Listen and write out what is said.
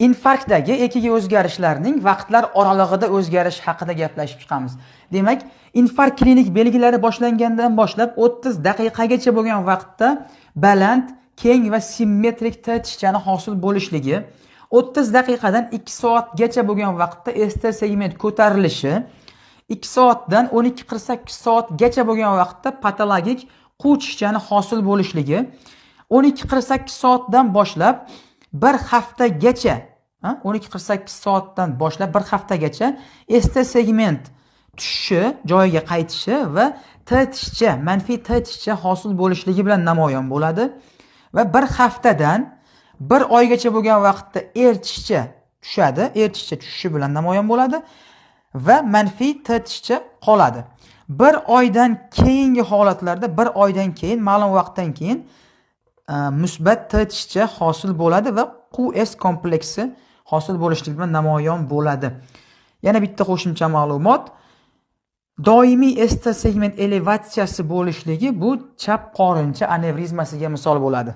infarktdagi EKG o'zgarishlarning vaqtlar oralig'ida o'zgarish haqida gaplashib chiqamiz. Demak, infarkt klinik belgilari boshlangandan boshlab 30 daqiqagacha bo'lgan vaqtda baland, keng va simmetrik tishchani hosil bo'lishligi, 30 daqiqadan 2 soatgacha bo'lgan vaqtda ST segment ko'tarilishi, 2 soatdan 12-48 soatgacha bo'lgan vaqtda patologik quv tishchani hosil bo'lishligi, 12-48 soatdan boshlab bir haftagacha 12-48 soatdan boshlab bir haftagacha ST segment tushishi, joyiga qaytishi va tishcha, manfiy tishcha hosil bo'lishligi bilan namoyon bo'ladi va bir haftadan bir oygacha bo'lgan vaqtda tishcha tushadi, tishcha tushishi bilan namoyon bo'ladi va manfiy tishcha qoladi. Bir oydan keyingi holatlarda, bir oydan keyin, ma'lum vaqtdan keyin musbat tishcha hosil bo'ladi va QS kompleksi hosil bo'lishligi bilan namoyon bo'ladi. Yana bitta qo'shimcha ma'lumot. Doimiy ST segment elevatsiyasi bo'lishligi bu chap qorincha anevrizmasiga misol bo'ladi.